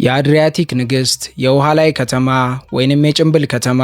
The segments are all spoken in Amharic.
የአድሪያቲክ ንግሥት፣ የውሃ ላይ ከተማ ወይንም የጭንብል ከተማ፣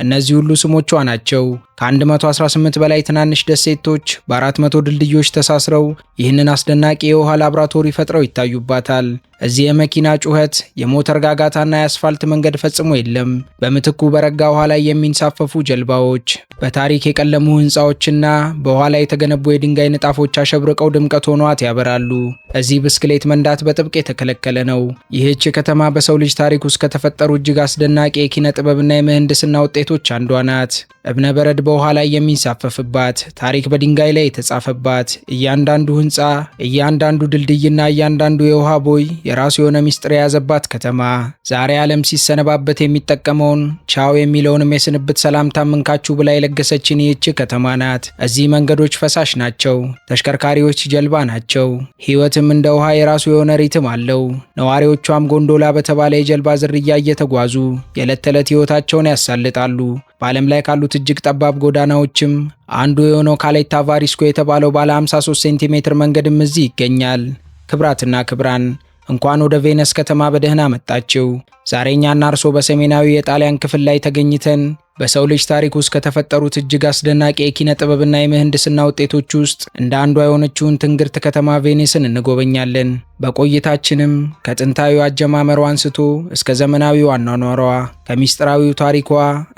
እነዚህ ሁሉ ስሞቿ ናቸው። ከ118 በላይ ትናንሽ ደሴቶች በ400 ድልድዮች ተሳስረው ይህንን አስደናቂ የውሃ ላብራቶሪ ፈጥረው ይታዩባታል። እዚህ የመኪና ጩኸት፣ የሞተር ጋጋታና የአስፋልት መንገድ ፈጽሞ የለም። በምትኩ በረጋ ውሃ ላይ የሚንሳፈፉ ጀልባዎች፣ በታሪክ የቀለሙ ሕንፃዎችና በውሃ ላይ የተገነቡ የድንጋይ ንጣፎች አሸብርቀው ድምቀት ሆኗት ያበራሉ። እዚህ ብስክሌት መንዳት በጥብቅ የተከለከለ ነው። ይህች ከተማ በሰው ልጅ ታሪክ ውስጥ ከተፈጠሩ እጅግ አስደናቂ የኪነ ጥበብና የምህንድስና ውጤቶች አንዷ ናት። እብነ በረድ በውሃ ላይ የሚንሳፈፍባት፣ ታሪክ በድንጋይ ላይ የተጻፈባት፣ እያንዳንዱ ሕንፃ፣ እያንዳንዱ ድልድይና እያንዳንዱ የውሃ ቦይ የራሱ የሆነ ሚስጥር የያዘባት ከተማ። ዛሬ ዓለም ሲሰነባበት የሚጠቀመውን ቻው የሚለውንም የስንብት ሰላምታ እንካችሁ ብላ የለገሰችን ይህች ከተማ ናት። እዚህ መንገዶች ፈሳሽ ናቸው፣ ተሽከርካሪዎች ጀልባ ናቸው። ሕይወትም እንደ ውሃ የራሱ የሆነ ሪትም አለው። ነዋሪዎቿም ጎንዶላ በተባለ የጀልባ ዝርያ እየተጓዙ የዕለት ተዕለት ሕይወታቸውን ያሳልጣሉ። በዓለም ላይ ካሉት እጅግ ጠባብ ጎዳናዎችም አንዱ የሆነው ካሌታ ቫሪስኮ የተባለው ባለ 53 ሴንቲሜትር መንገድም እዚህ ይገኛል። ክብራትና ክብራን እንኳን ወደ ቬነስ ከተማ በደህና መጣችው። ዛሬ እኛና እርሶ በሰሜናዊ የጣሊያን ክፍል ላይ ተገኝተን በሰው ልጅ ታሪክ ውስጥ ከተፈጠሩት እጅግ አስደናቂ የኪነ ጥበብና የምህንድስና ውጤቶች ውስጥ እንደ አንዷ የሆነችውን ትንግርት ከተማ ቬኒስን እንጎበኛለን። በቆይታችንም ከጥንታዊ አጀማመሯ አንስቶ እስከ ዘመናዊው አኗኗሯ፣ ከሚስጥራዊው ታሪኳ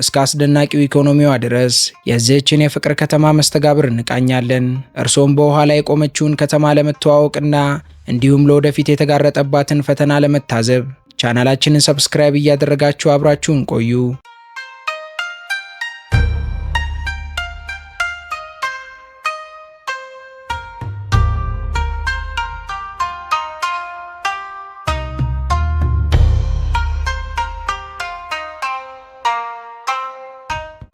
እስከ አስደናቂው ኢኮኖሚዋ ድረስ የዚህችን የፍቅር ከተማ መስተጋብር እንቃኛለን። እርሶም በውሃ ላይ የቆመችውን ከተማ ለመተዋወቅና እንዲሁም ለወደፊት የተጋረጠባትን ፈተና ለመታዘብ ቻናላችንን ሰብስክራይብ እያደረጋችሁ አብራችሁን ቆዩ።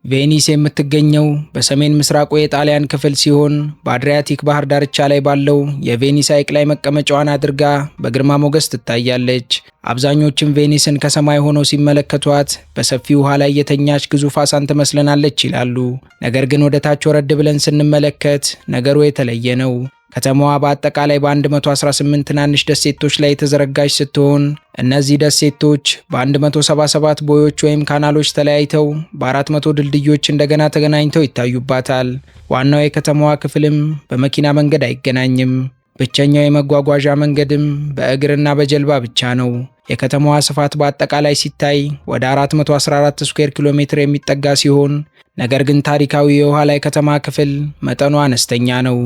ቬኒስ የምትገኘው በሰሜን ምስራቁ የጣሊያን ክፍል ሲሆን በአድሪያቲክ ባህር ዳርቻ ላይ ባለው የቬኒስ ሐይቅ ላይ መቀመጫዋን አድርጋ በግርማ ሞገስ ትታያለች። አብዛኞቹም ቬኒስን ከሰማይ ሆነው ሲመለከቷት በሰፊ ውሃ ላይ የተኛች ግዙፍ አሳን ትመስለናለች ይላሉ። ነገር ግን ወደ ታች ወረድ ብለን ስንመለከት ነገሩ የተለየ ነው። ከተማዋ በአጠቃላይ በ118 ትናንሽ ደሴቶች ላይ የተዘረጋች ስትሆን እነዚህ ደሴቶች በ177 ቦዮች ወይም ካናሎች ተለያይተው በ400 ድልድዮች እንደገና ተገናኝተው ይታዩባታል። ዋናው የከተማዋ ክፍልም በመኪና መንገድ አይገናኝም። ብቸኛው የመጓጓዣ መንገድም በእግርና በጀልባ ብቻ ነው። የከተማዋ ስፋት በአጠቃላይ ሲታይ ወደ 414 ስኩዌር ኪሎ ሜትር የሚጠጋ ሲሆን ነገር ግን ታሪካዊ የውሃ ላይ ከተማ ክፍል መጠኑ አነስተኛ ነው።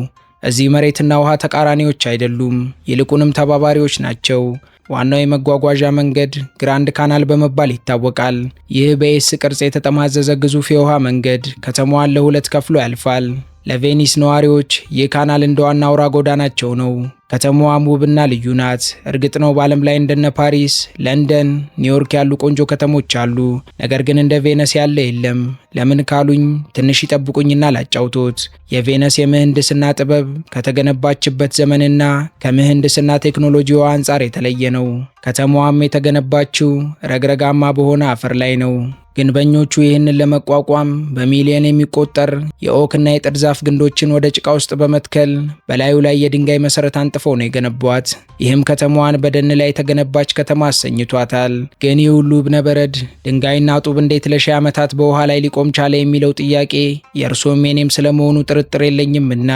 እዚህ መሬትና ውሃ ተቃራኒዎች አይደሉም፣ ይልቁንም ተባባሪዎች ናቸው። ዋናው የመጓጓዣ መንገድ ግራንድ ካናል በመባል ይታወቃል። ይህ በኤስ ቅርጽ የተጠማዘዘ ግዙፍ የውሃ መንገድ ከተማዋን ለሁለት ከፍሎ ያልፋል። ለቬኒስ ነዋሪዎች ይህ ካናል እንደ ዋና አውራ ጎዳናቸው ነው። ከተማዋም ውብና ልዩ ናት። እርግጥ ነው በዓለም ላይ እንደነ ፓሪስ፣ ለንደን፣ ኒውዮርክ ያሉ ቆንጆ ከተሞች አሉ። ነገር ግን እንደ ቬነስ ያለ የለም። ለምን ካሉኝ ትንሽ ይጠብቁኝና ላጫውቶት። የቬነስ የምህንድስና ጥበብ ከተገነባችበት ዘመንና ከምህንድስና ቴክኖሎጂዋ አንጻር የተለየ ነው። ከተማዋም የተገነባችው ረግረጋማ በሆነ አፈር ላይ ነው። ግንበኞቹ ይህንን ለመቋቋም በሚሊዮን የሚቆጠር የኦክና የጥድ ዛፍ ግንዶችን ወደ ጭቃ ውስጥ በመትከል በላዩ ላይ የድንጋይ መሰረት አንጥፈው ነው የገነቧት። ይህም ከተማዋን በደን ላይ የተገነባች ከተማ አሰኝቷታል። ግን ይህ ሁሉ እብነበረድ ድንጋይና ጡብ እንዴት ለሺህ ዓመታት በውሃ ላይ ሊቆም ቻለ የሚለው ጥያቄ የእርሶም የኔም ስለመሆኑ ጥርጥር የለኝምና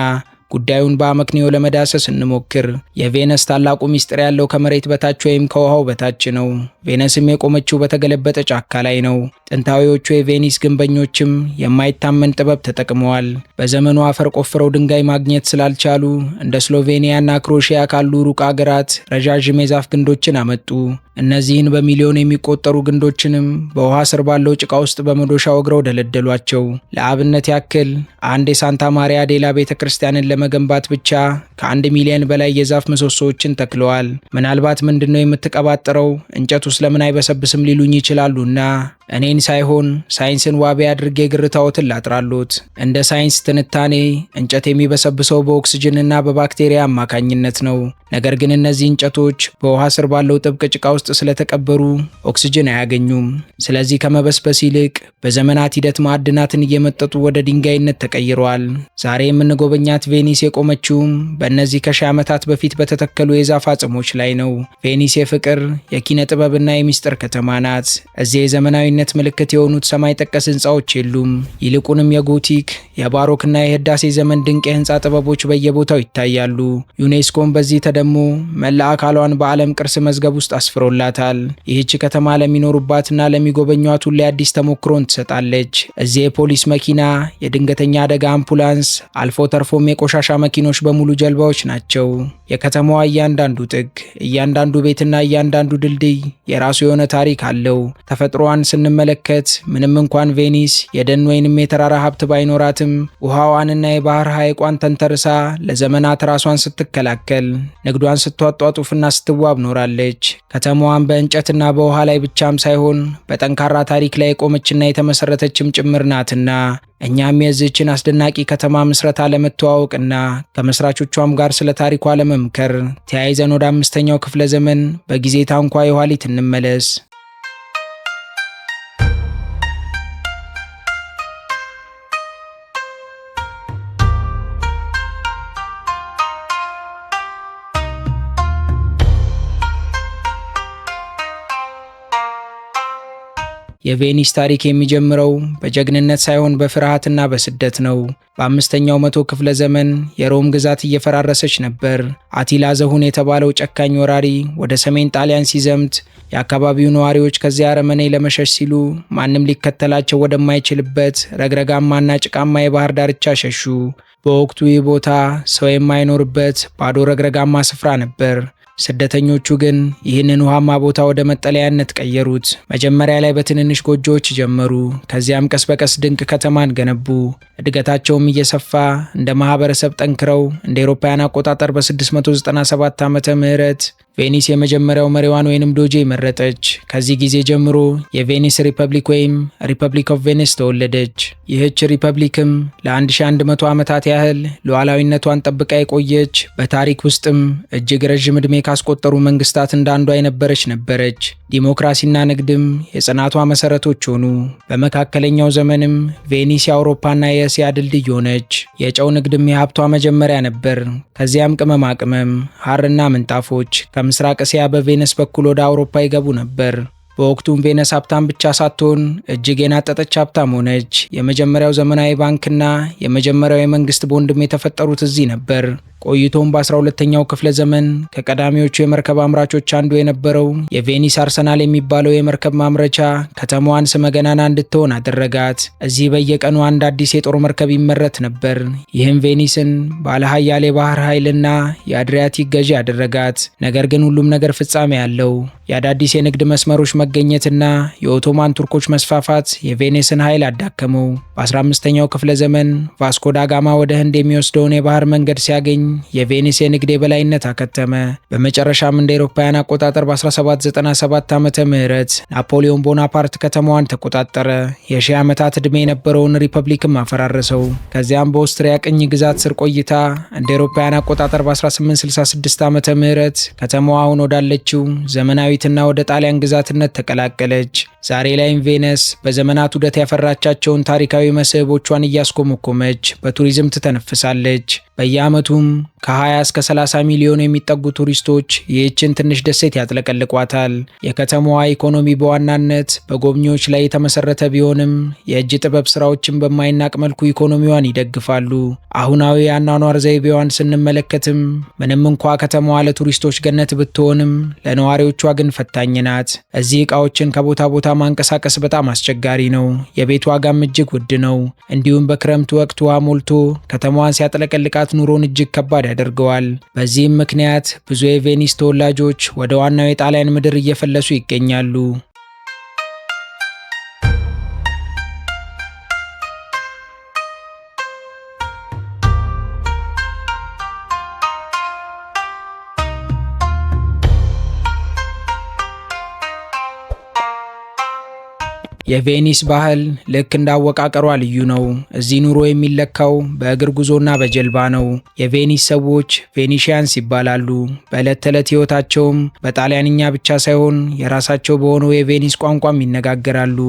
ጉዳዩን በአመክንዮ ለመዳሰስ እንሞክር። የቬነስ ታላቁ ሚስጥር ያለው ከመሬት በታች ወይም ከውሃው በታች ነው። ቬነስም የቆመችው በተገለበጠ ጫካ ላይ ነው። ጥንታዊዎቹ የቬኒስ ግንበኞችም የማይታመን ጥበብ ተጠቅመዋል። በዘመኑ አፈር ቆፍረው ድንጋይ ማግኘት ስላልቻሉ እንደ ስሎቬኒያና ክሮሺያ ካሉ ሩቅ አገራት ረዣዥም የዛፍ ግንዶችን አመጡ። እነዚህን በሚሊዮን የሚቆጠሩ ግንዶችንም በውሃ ስር ባለው ጭቃ ውስጥ በመዶሻ ወግረው ደለደሏቸው። ለአብነት ያክል አንድ የሳንታ ማሪያ ዴላ ቤተክርስቲያንን ለመገንባት ብቻ ከ1 ሚሊዮን በላይ የዛፍ ምሰሶዎችን ተክለዋል። ምናልባት ምንድነው የምትቀባጥረው እንጨቱ ስለምን አይበሰብስም ሊሉኝ ይችላሉና እኔን ሳይሆን ሳይንስን ዋቢ አድርጌ ግርታዎትን ላጥራሉት። እንደ ሳይንስ ትንታኔ እንጨት የሚበሰብሰው በኦክስጅንና በባክቴሪያ አማካኝነት ነው። ነገር ግን እነዚህ እንጨቶች በውሃ ስር ባለው ጥብቅ ጭቃ ውስጥ ስለተቀበሩ ኦክስጅን አያገኙም። ስለዚህ ከመበስበስ ይልቅ በዘመናት ሂደት ማዕድናትን እየመጠጡ ወደ ድንጋይነት ተቀይረዋል። ዛሬ የምንጎበኛት ቬኒስ የቆመችውም በእነዚህ ከሺህ ዓመታት በፊት በተተከሉ የዛፍ አጽሞች ላይ ነው። ቬኒስ የፍቅር፣ የኪነ ጥበብና የሚስጥር ከተማ ናት። እዚህ የዘመናዊነት ምልክት የሆኑት ሰማይ ጠቀስ ህንፃዎች የሉም። ይልቁንም የጎቲክ፣ የባሮክና የህዳሴ ዘመን ድንቅ የህንፃ ጥበቦች በየቦታው ይታያሉ። ዩኔስኮም በዚህ ደግሞ መላ አካሏን በዓለም ቅርስ መዝገብ ውስጥ አስፍሮላታል። ይህች ከተማ ለሚኖሩባትና ለሚጎበኟት ሁሌ አዲስ ተሞክሮን ትሰጣለች። እዚህ የፖሊስ መኪና፣ የድንገተኛ አደጋ አምቡላንስ፣ አልፎ ተርፎም የቆሻሻ መኪኖች በሙሉ ጀልባዎች ናቸው። የከተማዋ እያንዳንዱ ጥግ፣ እያንዳንዱ ቤትና እያንዳንዱ ድልድይ የራሱ የሆነ ታሪክ አለው። ተፈጥሮዋን ስንመለከት ምንም እንኳን ቬኒስ የደን ወይንም የተራራ ሀብት ባይኖራትም ውሃዋንና የባህር ሐይቋን ተንተርሳ ለዘመናት ራሷን ስትከላከል ንግዷን ስትዋጧጡፍና ስትዋብ ኖራለች። ከተማዋን በእንጨትና በውሃ ላይ ብቻም ሳይሆን በጠንካራ ታሪክ ላይ የቆመችና የተመሰረተችም ጭምር ናትና እኛም የዚህችን አስደናቂ ከተማ ምስረታ ለመተዋወቅና ከመስራቾቿም ጋር ስለ ታሪኳ ለመምከር ተያይዘን ወደ 5ኛው ክፍለ ዘመን በጊዜ ታንኳ የኋሊት እንመለስ። የቬኒስ ታሪክ የሚጀምረው በጀግንነት ሳይሆን በፍርሃትና በስደት ነው። በ5ኛው መቶ ክፍለ ዘመን የሮም ግዛት እየፈራረሰች ነበር። አቲላ ዘሁን የተባለው ጨካኝ ወራሪ ወደ ሰሜን ጣሊያን ሲዘምት የአካባቢው ነዋሪዎች ከዚያ አረመኔ ለመሸሽ ሲሉ ማንም ሊከተላቸው ወደማይችልበት ረግረጋማና ጭቃማ የባህር ዳርቻ ሸሹ። በወቅቱ ይህ ቦታ ሰው የማይኖርበት ባዶ ረግረጋማ ስፍራ ነበር። ስደተኞቹ ግን ይህንን ውሃማ ቦታ ወደ መጠለያነት ቀየሩት። መጀመሪያ ላይ በትንንሽ ጎጆዎች ጀመሩ። ከዚያም ቀስ በቀስ ድንቅ ከተማን ገነቡ። እድገታቸውም እየሰፋ እንደ ማህበረሰብ ጠንክረው እንደ አውሮፓውያን አቆጣጠር በ697 ዓመተ ምህረት ቬኒስ የመጀመሪያው መሪዋን ወይንም ዶጄ መረጠች። ከዚህ ጊዜ ጀምሮ የቬኒስ ሪፐብሊክ ወይም ሪፐብሊክ ኦፍ ቬኒስ ተወለደች። ይህች ሪፐብሊክም ለ1100 ዓመታት ያህል ሉዓላዊነቷን ጠብቃ የቆየች በታሪክ ውስጥም እጅግ ረዥም ዕድሜ ካስቆጠሩ መንግስታት እንዳንዷ የነበረች ነበረች። ዲሞክራሲና ንግድም የጽናቷ መሰረቶች ሆኑ። በመካከለኛው ዘመንም ቬኒስ የአውሮፓና የእስያ ድልድይ ሆነች። የጨው ንግድም የሀብቷ መጀመሪያ ነበር። ከዚያም ቅመማ ቅመም፣ ሐርና ምንጣፎች ከምስራቅ እስያ በቬኒስ በኩል ወደ አውሮፓ ይገቡ ነበር። በወቅቱም ቬኒስ ሀብታም ብቻ ሳትሆን እጅግ የናጠጠች ሀብታም ሆነች። የመጀመሪያው ዘመናዊ ባንክና የመጀመሪያው የመንግስት ቦንድም የተፈጠሩት እዚህ ነበር። ቆይቶም በ12ኛው ክፍለ ዘመን ከቀዳሚዎቹ የመርከብ አምራቾች አንዱ የነበረው የቬኒስ አርሰናል የሚባለው የመርከብ ማምረቻ ከተማዋን ስመገናና እንድትሆን አደረጋት። እዚህ በየቀኑ አንድ አዲስ የጦር መርከብ ይመረት ነበር። ይህም ቬኒስን ባለ ኃያል የባህር ኃይልና የአድሪያቲክ ገዢ አደረጋት። ነገር ግን ሁሉም ነገር ፍጻሜ አለው። የአዳዲስ የንግድ መስመሮች መገኘትና የኦቶማን ቱርኮች መስፋፋት የቬኒስን ኃይል አዳከመው። በ15ኛው ክፍለ ዘመን ቫስኮ ዳጋማ ወደ ህንድ የሚወስደውን የባህር መንገድ ሲያገኝ የቬኒስ የንግድ የበላይነት አከተመ። በመጨረሻም እንደ አውሮፓውያን አቆጣጠር በ1797 ዓመተ ምህረት ናፖሊዮን ቦናፓርት ከተማዋን ተቆጣጠረ። የሺህ ዓመታት ዕድሜ የነበረውን ሪፐብሊክም አፈራረሰው። ከዚያም በኦስትሪያ ቅኝ ግዛት ስር ቆይታ እንደ አውሮፓውያን አቆጣጠር በ1866 ዓመተ ምህረት ከተማዋ አሁን ወዳለችው ዘመናዊትና ወደ ጣሊያን ግዛትነት ተቀላቀለች። ዛሬ ላይም ቬኒስ በዘመናት ውደት ያፈራቻቸውን ታሪካዊ መስህቦቿን እያስኮመኮመች በቱሪዝም ትተነፍሳለች። በየዓመቱም ከ20 እስከ 30 ሚሊዮን የሚጠጉ ቱሪስቶች ይህችን ትንሽ ደሴት ያጥለቀልቋታል። የከተማዋ ኢኮኖሚ በዋናነት በጎብኚዎች ላይ የተመሰረተ ቢሆንም የእጅ ጥበብ ስራዎችን በማይናቅ መልኩ ኢኮኖሚዋን ይደግፋሉ። አሁናዊ የአኗኗር ዘይቤዋን ስንመለከትም ምንም እንኳ ከተማዋ ለቱሪስቶች ገነት ብትሆንም ለነዋሪዎቿ ግን ፈታኝ ናት። እዚህ ዕቃዎችን ከቦታ ቦታ ማንቀሳቀስ በጣም አስቸጋሪ ነው። የቤት ዋጋም እጅግ ውድ ነው። እንዲሁም በክረምቱ ወቅት ውሃ ሞልቶ ከተማዋን ሲያጥለቀልቃት ኑሮን እጅግ ከባድ ያደርገዋል። በዚህም ምክንያት ብዙ የቬኒስ ተወላጆች ወደ ዋናው የጣሊያን ምድር እየፈለሱ ይገኛሉ። የቬኒስ ባህል ልክ እንዳወቃቀሯ ልዩ ነው። እዚህ ኑሮ የሚለካው በእግር ጉዞና በጀልባ ነው። የቬኒስ ሰዎች ቬኒሺያንስ ይባላሉ። በዕለት ተዕለት ሕይወታቸውም በጣሊያንኛ ብቻ ሳይሆን የራሳቸው በሆነው የቬኒስ ቋንቋም ይነጋገራሉ።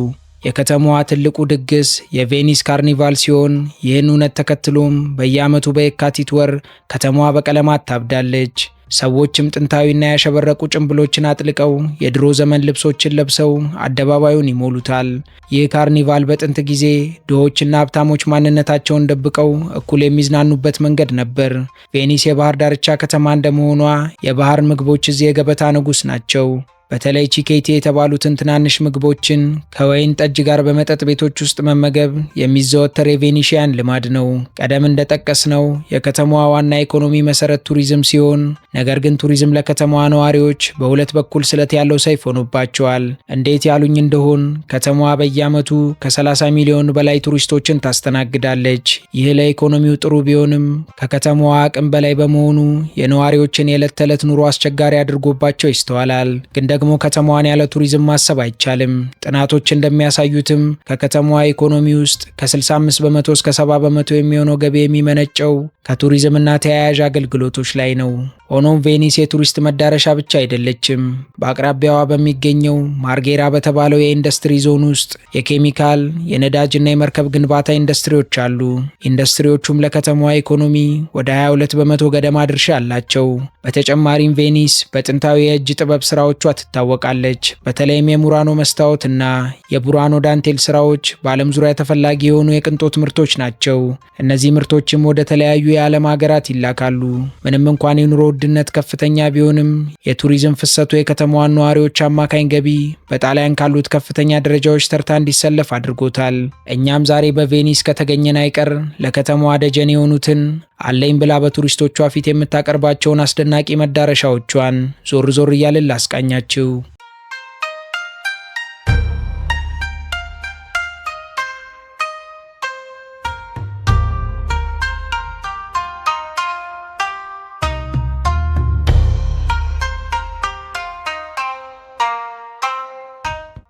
የከተማዋ ትልቁ ድግስ የቬኒስ ካርኒቫል ሲሆን ይህን እውነት ተከትሎም በየዓመቱ በየካቲት ወር ከተማዋ በቀለማት ታብዳለች። ሰዎችም ጥንታዊና ያሸበረቁ ጭንብሎችን አጥልቀው የድሮ ዘመን ልብሶችን ለብሰው አደባባዩን ይሞሉታል። ይህ ካርኒቫል በጥንት ጊዜ ድሆችና ሀብታሞች ማንነታቸውን ደብቀው እኩል የሚዝናኑበት መንገድ ነበር። ቬኒስ የባህር ዳርቻ ከተማ እንደመሆኗ የባህር ምግቦች እዚህ የገበታ ንጉሥ ናቸው። በተለይ ቺኬቲ የተባሉትን ትናንሽ ምግቦችን ከወይን ጠጅ ጋር በመጠጥ ቤቶች ውስጥ መመገብ የሚዘወተር የቬኒሺያን ልማድ ነው። ቀደም እንደጠቀስነው የከተማዋ ዋና ኢኮኖሚ መሰረት ቱሪዝም ሲሆን፣ ነገር ግን ቱሪዝም ለከተማዋ ነዋሪዎች በሁለት በኩል ስለት ያለው ሰይፍ ሆኖባቸዋል። እንዴት ያሉኝ እንደሆን ከተማዋ በየዓመቱ ከ30 ሚሊዮን በላይ ቱሪስቶችን ታስተናግዳለች። ይህ ለኢኮኖሚው ጥሩ ቢሆንም ከከተማዋ አቅም በላይ በመሆኑ የነዋሪዎችን የዕለት ተዕለት ኑሮ አስቸጋሪ አድርጎባቸው ይስተዋላል። ግን ደግሞ ከተማዋን ያለ ቱሪዝም ማሰብ አይቻልም። ጥናቶች እንደሚያሳዩትም ከከተማዋ ኢኮኖሚ ውስጥ ከ65 በመቶ እስከ 70 በመቶ የሚሆነው ገቢ የሚመነጨው ከቱሪዝምና ተያያዥ አገልግሎቶች ላይ ነው። ሆኖም ቬኒስ የቱሪስት መዳረሻ ብቻ አይደለችም። በአቅራቢያዋ በሚገኘው ማርጌራ በተባለው የኢንዱስትሪ ዞን ውስጥ የኬሚካል፣ የነዳጅና የመርከብ ግንባታ ኢንዱስትሪዎች አሉ። ኢንዱስትሪዎቹም ለከተማዋ ኢኮኖሚ ወደ 22 በመቶ ገደማ ድርሻ አላቸው። በተጨማሪም ቬኒስ በጥንታዊ የእጅ ጥበብ ስራዎቿ ትታወቃለች። በተለይም የሙራኖ መስታወትና የቡራኖ ዳንቴል ስራዎች በዓለም ዙሪያ ተፈላጊ የሆኑ የቅንጦት ምርቶች ናቸው። እነዚህ ምርቶችም ወደ ተለያዩ የዓለም ሀገራት ይላካሉ። ምንም እንኳን የኑሮ ውድነት ከፍተኛ ቢሆንም የቱሪዝም ፍሰቱ የከተማዋን ነዋሪዎች አማካኝ ገቢ በጣሊያን ካሉት ከፍተኛ ደረጃዎች ተርታ እንዲሰለፍ አድርጎታል። እኛም ዛሬ በቬኒስ ከተገኘን አይቀር ለከተማዋ ደጀን የሆኑትን አለኝ ብላ በቱሪስቶቿ ፊት የምታቀርባቸውን አስደናቂ መዳረሻዎቿን ዞር ዞር እያልን ላስቃኛችሁ።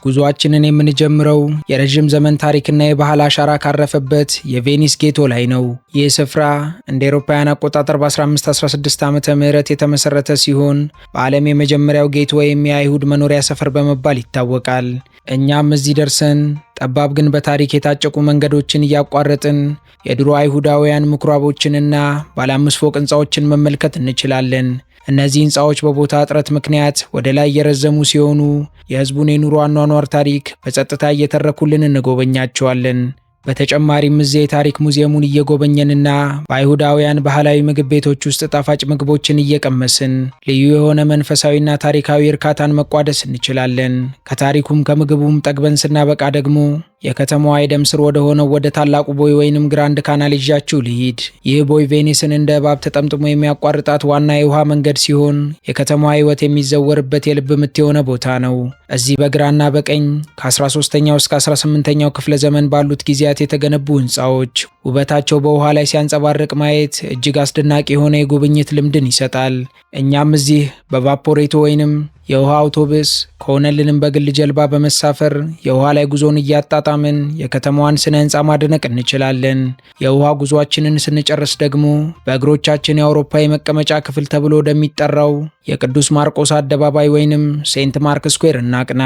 ጉዞአችንን የምንጀምረው የረጅም ዘመን ታሪክና የባህል አሻራ ካረፈበት የቬኒስ ጌቶ ላይ ነው። ይህ ስፍራ እንደ አውሮፓውያን አቆጣጠር በ1516 ዓመተ ምህረት የተመሰረተ ሲሆን በዓለም የመጀመሪያው ጌቶ ወይም የአይሁድ መኖሪያ ሰፈር በመባል ይታወቃል። እኛም እዚህ ደርሰን ጠባብ ግን በታሪክ የታጨቁ መንገዶችን እያቋረጥን የድሮ አይሁዳውያን ምኩራቦችንና ባለ 5 ፎቅ ሕንፃዎችን መመልከት እንችላለን። እነዚህ ሕንፃዎች በቦታ እጥረት ምክንያት ወደ ላይ የረዘሙ ሲሆኑ የሕዝቡን የኑሮ አኗኗር ታሪክ በጸጥታ እየተረኩልን እንጎበኛቸዋለን። በተጨማሪም እዚህ የታሪክ ሙዚየሙን እየጎበኘንና በአይሁዳውያን ባህላዊ ምግብ ቤቶች ውስጥ ጣፋጭ ምግቦችን እየቀመስን ልዩ የሆነ መንፈሳዊና ታሪካዊ እርካታን መቋደስ እንችላለን። ከታሪኩም ከምግቡም ጠግበን ስናበቃ ደግሞ የከተማዋ የደም ስር ወደ ሆነው ወደ ታላቁ ቦይ ወይንም ግራንድ ካናል ይዣችሁ ልሂድ። ይህ ቦይ ቬኒስን እንደ እባብ ተጠምጥሞ የሚያቋርጣት ዋና የውሃ መንገድ ሲሆን የከተማዋ ሕይወት የሚዘወርበት የልብ ምት የሆነ ቦታ ነው። እዚህ በግራና በቀኝ ከ13ኛው እስከ 18ኛው ክፍለ ዘመን ባሉት ጊዜያት የተገነቡ ሕንፃዎች ውበታቸው በውሃ ላይ ሲያንጸባርቅ ማየት እጅግ አስደናቂ የሆነ የጉብኝት ልምድን ይሰጣል። እኛም እዚህ በቫፖሬቶ ወይንም የውሃ አውቶቡስ ከሆነልንም በግል ጀልባ በመሳፈር የውሃ ላይ ጉዞን እያጣጣምን የከተማዋን ስነ ህንፃ ማድነቅ እንችላለን። የውሃ ጉዞአችንን ስንጨርስ ደግሞ በእግሮቻችን የአውሮፓ የመቀመጫ ክፍል ተብሎ ወደሚጠራው የቅዱስ ማርቆስ አደባባይ ወይንም ሴንት ማርክ ስኩዌር እናቅና።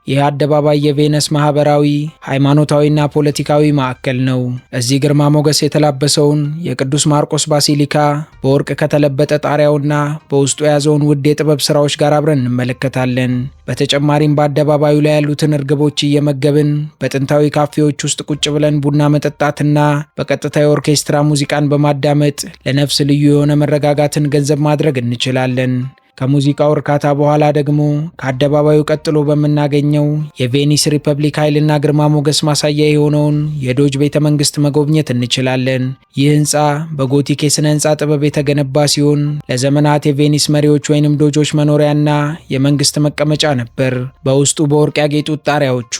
ይህ አደባባይ የቬነስ ማህበራዊ፣ ሃይማኖታዊና ፖለቲካዊ ማዕከል ነው። እዚህ ግርማ ሞገስ የተላበሰውን የቅዱስ ማርቆስ ባሲሊካ በወርቅ ከተለበጠ ጣሪያውና በውስጡ የያዘውን ውድ የጥበብ ስራዎች ጋር አብረን እንመለከታለን። በተጨማሪም በአደባባዩ ላይ ያሉትን እርግቦች እየመገብን በጥንታዊ ካፌዎች ውስጥ ቁጭ ብለን ቡና መጠጣትና በቀጥታ የኦርኬስትራ ሙዚቃን በማዳመጥ ለነፍስ ልዩ የሆነ መረጋጋትን ገንዘብ ማድረግ እንችላለን። ከሙዚቃው እርካታ በኋላ ደግሞ ከአደባባዩ ቀጥሎ በምናገኘው የቬኒስ ሪፐብሊክ ኃይልና ግርማ ሞገስ ማሳያ የሆነውን የዶጅ ቤተ መንግስት መጎብኘት እንችላለን። ይህ ህንፃ በጎቲክ የሥነ ህንፃ ጥበብ የተገነባ ሲሆን ለዘመናት የቬኒስ መሪዎች ወይንም ዶጆች መኖሪያና የመንግስት መቀመጫ ነበር። በውስጡ በወርቅ ያጌጡት ጣሪያዎቹ፣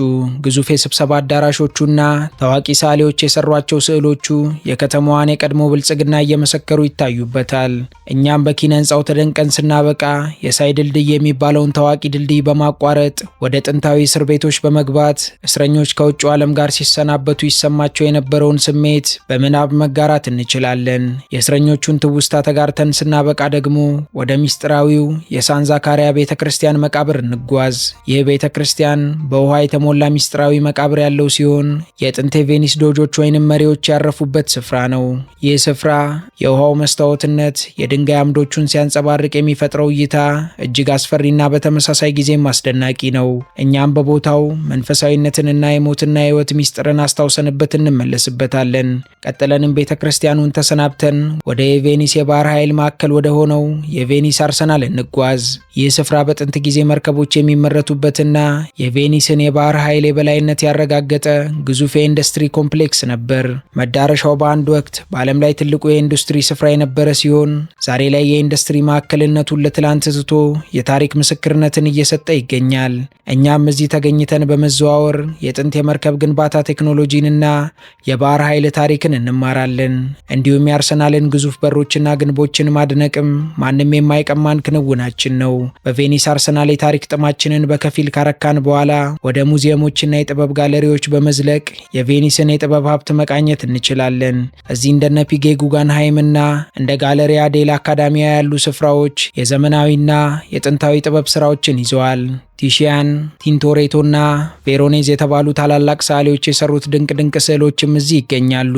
ግዙፍ የስብሰባ አዳራሾቹና ታዋቂ ሰዓሊዎች የሰሯቸው ስዕሎቹ የከተማዋን የቀድሞ ብልጽግና እየመሰከሩ ይታዩበታል። እኛም በኪነ ህንፃው ተደንቀን ስናበቃ የሳይ ድልድይ የሚባለውን ታዋቂ ድልድይ በማቋረጥ ወደ ጥንታዊ እስር ቤቶች በመግባት እስረኞች ከውጭው ዓለም ጋር ሲሰናበቱ ይሰማቸው የነበረውን ስሜት በምናብ መጋራት እንችላለን። የእስረኞቹን ትውስታ ተጋርተን ስናበቃ ደግሞ ወደ ሚስጥራዊው የሳን ዛካሪያ ቤተክርስቲያን መቃብር እንጓዝ። ይህ ቤተክርስቲያን በውሃ የተሞላ ሚስጥራዊ መቃብር ያለው ሲሆን የጥንት የቬኒስ ዶጆች ወይንም መሪዎች ያረፉበት ስፍራ ነው። ይህ ስፍራ የውሃው መስታወትነት የድንጋይ አምዶቹን ሲያንጸባርቅ የሚፈጥረው እይታ እጅግ አስፈሪና በተመሳሳይ ጊዜም አስደናቂ ነው። እኛም በቦታው መንፈሳዊነትንና የሞትና የሕይወት ሚስጥርን አስታውሰንበት እንመለስበታለን። ቀጥለንም ቤተክርስቲያኑን ተሰናብተን ወደ የቬኒስ የባህር ኃይል ማዕከል ወደ ሆነው የቬኒስ አርሰናል እንጓዝ። ይህ ስፍራ በጥንት ጊዜ መርከቦች የሚመረቱበትና የቬኒስን የባህር ኃይል የበላይነት ያረጋገጠ ግዙፍ የኢንዱስትሪ ኮምፕሌክስ ነበር። መዳረሻው በአንድ ወቅት በዓለም ላይ ትልቁ የኢንዱስትሪ ስፍራ የነበረ ሲሆን ዛሬ ላይ የኢንዱስትሪ ማዕከልነቱን ለትላንት ትቶ የታሪክ ምስክርነትን እየሰጠ ይገኛል። እኛም እዚህ ተገኝተን በመዘዋወር የጥንት የመርከብ ግንባታ ቴክኖሎጂንና የባህር ኃይል ታሪክን እንማራለን። እንዲሁም የአርሰናልን ግዙፍ በሮችና ግንቦችን ማድነቅም ማንም የማይቀማን ክንውናችን ነው። በቬኒስ አርሰናል የታሪክ ጥማችንን በከፊል ካረካን በኋላ ወደ ሙዚየሞችና የጥበብ ጋለሪዎች በመዝለቅ የቬኒስን የጥበብ ሀብት መቃኘት እንችላለን። እዚህ እንደነ ፒጌ ጉጋንሃይም እና እንደ ጋለሪያ ዴል አካዳሚያ ያሉ ስፍራዎች የዘመናዊና የጥንታዊ ጥበብ ስራዎችን ይዘዋል። ቲሺያን፣ ቲንቶሬቶና ቬሮኔዝ የተባሉ ታላላቅ ሰዓሊዎች የሰሩት ድንቅ ስዕሎችም እዚህ ይገኛሉ።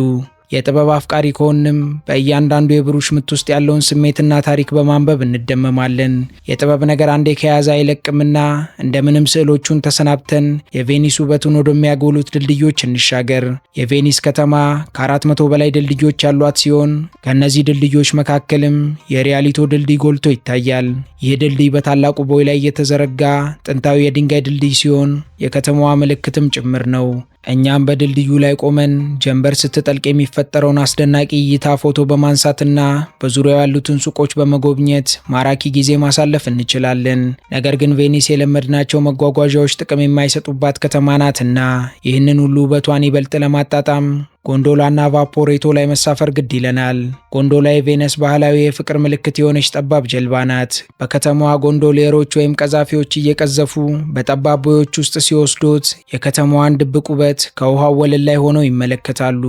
የጥበብ አፍቃሪ ከሆንም በእያንዳንዱ የብሩሽ ምት ውስጥ ያለውን ስሜትና ታሪክ በማንበብ እንደመማለን። የጥበብ ነገር አንዴ ከያዘ አይለቅምና እንደምንም ስዕሎቹን ተሰናብተን የቬኒስ ውበቱን ወደሚያጎሉት ድልድዮች እንሻገር። የቬኒስ ከተማ ከ400 በላይ ድልድዮች ያሏት ሲሆን ከእነዚህ ድልድዮች መካከልም የሪያሊቶ ድልድይ ጎልቶ ይታያል። ይህ ድልድይ በታላቁ ቦይ ላይ የተዘረጋ ጥንታዊ የድንጋይ ድልድይ ሲሆን የከተማዋ ምልክትም ጭምር ነው። እኛም በድልድዩ ላይ ቆመን ጀንበር ስትጠልቅ የሚፈጠረውን አስደናቂ እይታ ፎቶ በማንሳትና በዙሪያው ያሉትን ሱቆች በመጎብኘት ማራኪ ጊዜ ማሳለፍ እንችላለን። ነገር ግን ቬኒስ የለመድናቸው መጓጓዣዎች ጥቅም የማይሰጡባት ከተማ ናትና ይህንን ሁሉ ውበቷን ይበልጥ ለማጣጣም ጎንዶላና ቫፖሬቶ ላይ መሳፈር ግድ ይለናል። ጎንዶላ የቬነስ ባህላዊ የፍቅር ምልክት የሆነች ጠባብ ጀልባ ናት። በከተማዋ ጎንዶሌሮች ወይም ቀዛፊዎች እየቀዘፉ በጠባብ ቦዮች ውስጥ ሲወስዱት የከተማዋን ድብቅ ውበት ከውሃው ወለል ላይ ሆነው ይመለከታሉ።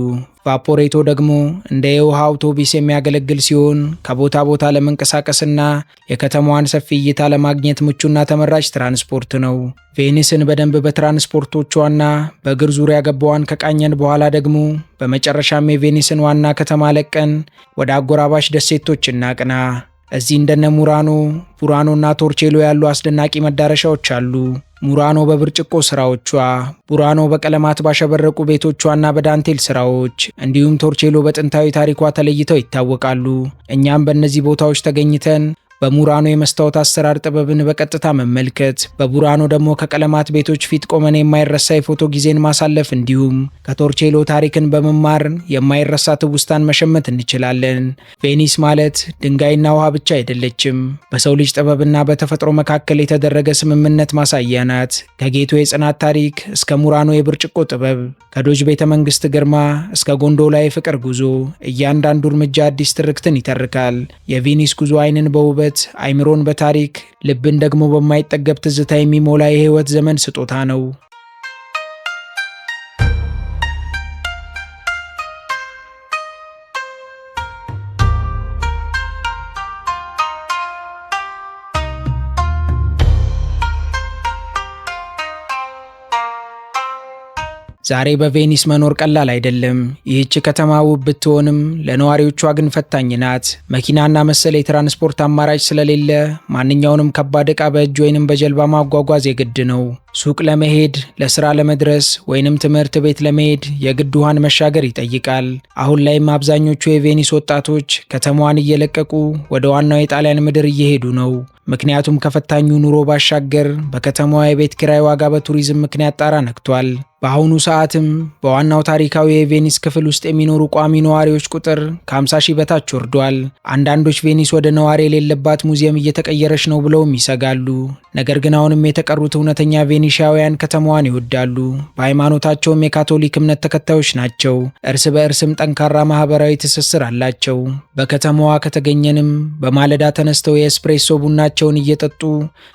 ቫፖሬቶ ደግሞ እንደ የውሃ አውቶቡስ የሚያገለግል ሲሆን ከቦታ ቦታ ለመንቀሳቀስና የከተማዋን ሰፊ እይታ ለማግኘት ምቹና ተመራጭ ትራንስፖርት ነው። ቬኒስን በደንብ በትራንስፖርቶቿና በእግር ዙሪያ ገባዋን ከቃኘን በኋላ ደግሞ በመጨረሻም የቬኒስን ዋና ከተማ ለቀን ወደ አጎራባሽ ደሴቶች እናቅና። እዚህ እንደነ ቡራኖና ቶርቼሎ ያሉ አስደናቂ መዳረሻዎች አሉ። ሙራኖ በብርጭቆ ስራዎቿ፣ ቡራኖ በቀለማት ባሸበረቁ ቤቶቿና በዳንቴል ስራዎች፣ እንዲሁም ቶርቼሎ በጥንታዊ ታሪኳ ተለይተው ይታወቃሉ። እኛም በእነዚህ ቦታዎች ተገኝተን በሙራኖ የመስታወት አሰራር ጥበብን በቀጥታ መመልከት፣ በቡራኖ ደግሞ ከቀለማት ቤቶች ፊት ቆመን የማይረሳ የፎቶ ጊዜን ማሳለፍ እንዲሁም ከቶርቼሎ ታሪክን በመማር የማይረሳ ትውስታን መሸመት እንችላለን። ቬኒስ ማለት ድንጋይና ውሃ ብቻ አይደለችም፣ በሰው ልጅ ጥበብና በተፈጥሮ መካከል የተደረገ ስምምነት ማሳያ ናት። ከጌቶ የጽናት ታሪክ እስከ ሙራኖ የብርጭቆ ጥበብ፣ ከዶጅ ቤተ መንግስት ግርማ እስከ ጎንዶላ የፍቅር ጉዞ፣ እያንዳንዱ እርምጃ አዲስ ትርክትን ይተርካል። የቬኒስ ጉዞ አይንን በውበት፣ አይምሮን በታሪክ፣ ልብን ደግሞ በማይጠገብ ትዝታ የሚሞላ የህይወት ዘመን ስጦታ ነው። ዛሬ በቬኒስ መኖር ቀላል አይደለም። ይህች ከተማ ውብ ብትሆንም ለነዋሪዎቿ ግን ፈታኝ ናት። መኪናና መሰል የትራንስፖርት አማራጭ ስለሌለ ማንኛውንም ከባድ ዕቃ በእጅ ወይንም በጀልባ ማጓጓዝ የግድ ነው። ሱቅ ለመሄድ፣ ለስራ ለመድረስ ወይንም ትምህርት ቤት ለመሄድ የግድ ውሃን መሻገር ይጠይቃል። አሁን ላይም አብዛኞቹ የቬኒስ ወጣቶች ከተማዋን እየለቀቁ ወደ ዋናው የጣሊያን ምድር እየሄዱ ነው። ምክንያቱም ከፈታኙ ኑሮ ባሻገር በከተማዋ የቤት ኪራይ ዋጋ በቱሪዝም ምክንያት ጣራ ነክቷል። በአሁኑ ሰዓትም በዋናው ታሪካዊ የቬኒስ ክፍል ውስጥ የሚኖሩ ቋሚ ነዋሪዎች ቁጥር ከ50 ሺህ በታች ወርዷል። አንዳንዶች ቬኒስ ወደ ነዋሪ የሌለባት ሙዚየም እየተቀየረች ነው ብለውም ይሰጋሉ። ነገር ግን አሁንም የተቀሩት እውነተኛ ቬኒሻውያን ከተማዋን ይወዳሉ። በሃይማኖታቸውም የካቶሊክ እምነት ተከታዮች ናቸው። እርስ በእርስም ጠንካራ ማህበራዊ ትስስር አላቸው። በከተማዋ ከተገኘንም በማለዳ ተነስተው የኤስፕሬሶ ቡናቸውን እየጠጡ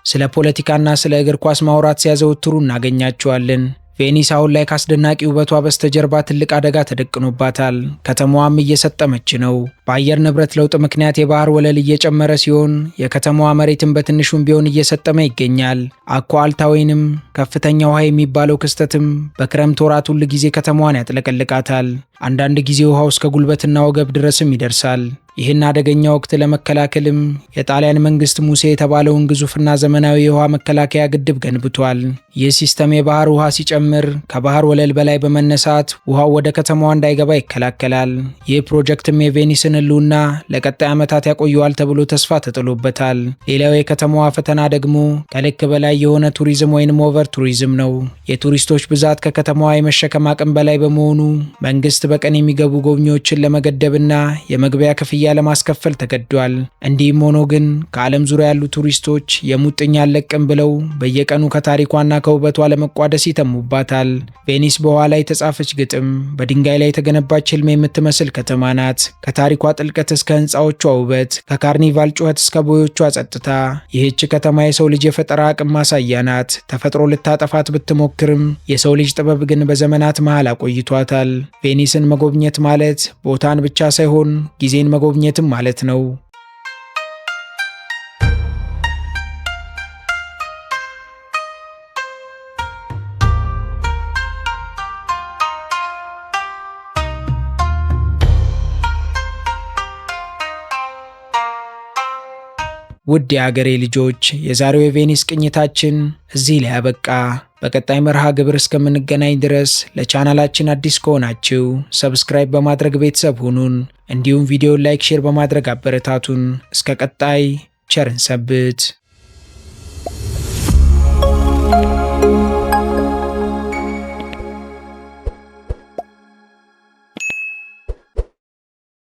ስለ ፖለቲካና ስለ እግር ኳስ ማውራት ሲያዘወትሩ እናገኛቸዋለን። ቬኒስ አሁን ላይ ካስደናቂ ውበቷ በስተጀርባ ትልቅ አደጋ ተደቅኖባታል። ከተማዋም እየሰጠመች ነው። በአየር ንብረት ለውጥ ምክንያት የባህር ወለል እየጨመረ ሲሆን የከተማዋ መሬትም በትንሹም ቢሆን እየሰጠመ ይገኛል። አኳ አልታ ወይንም ከፍተኛ ውሃ የሚባለው ክስተትም በክረምት ወራት ሁል ጊዜ ከተማዋን ያጥለቀልቃታል። አንዳንድ ጊዜ ውሃው እስከ ጉልበትና ወገብ ድረስም ይደርሳል። ይህን አደገኛ ወቅት ለመከላከልም የጣሊያን መንግስት ሙሴ የተባለውን ግዙፍና ዘመናዊ የውሃ መከላከያ ግድብ ገንብቷል። ይህ ሲስተም የባህር ውሃ ሲጨምር ከባህር ወለል በላይ በመነሳት ውሃው ወደ ከተማዋ እንዳይገባ ይከላከላል። ይህ ፕሮጀክትም የቬኒስን ሕልውና ለቀጣይ ዓመታት ያቆየዋል ተብሎ ተስፋ ተጥሎበታል። ሌላው የከተማዋ ፈተና ደግሞ ከልክ በላይ የሆነ ቱሪዝም ወይንም ኦቨር ቱሪዝም ነው። የቱሪስቶች ብዛት ከከተማዋ የመሸከም አቅም በላይ በመሆኑ መንግስት በቀን የሚገቡ ጎብኚዎችን ለመገደብና የመግቢያ ክፍያ ለማስከፈል ተገዷል። እንዲህም ሆኖ ግን ከዓለም ዙሪያ ያሉ ቱሪስቶች የሙጥኝ አለቅም ብለው በየቀኑ ከታሪኳና ከውበቷ ለመቋደስ ይተሙባታል። ቬኒስ በውሃ ላይ የተጻፈች ግጥም፣ በድንጋይ ላይ የተገነባች ህልም የምትመስል ከተማ ናት። ከታሪኳ ጥልቀት እስከ ህንፃዎቿ ውበት፣ ከካርኒቫል ጩኸት እስከ ቦዮቿ ጸጥታ፣ ይህች ከተማ የሰው ልጅ የፈጠራ አቅም ማሳያ ናት። ተፈጥሮ ልታጠፋት ብትሞክርም የሰው ልጅ ጥበብ ግን በዘመናት መሃል አቆይቷታል። ቬኒስን መጎብኘት ማለት ቦታን ብቻ ሳይሆን ጊዜን መጎብኘትም ማለት ነው። ውድ የአገሬ ልጆች፣ የዛሬው የቬኒስ ቅኝታችን እዚህ ላይ ያበቃ። በቀጣይ መርሃ ግብር እስከምንገናኝ ድረስ ለቻናላችን አዲስ ከሆናችሁ ሰብስክራይብ በማድረግ ቤተሰብ ሁኑን። እንዲሁም ቪዲዮን ላይክ፣ ሼር በማድረግ አበረታቱን። እስከ ቀጣይ ቸር እንሰንብት።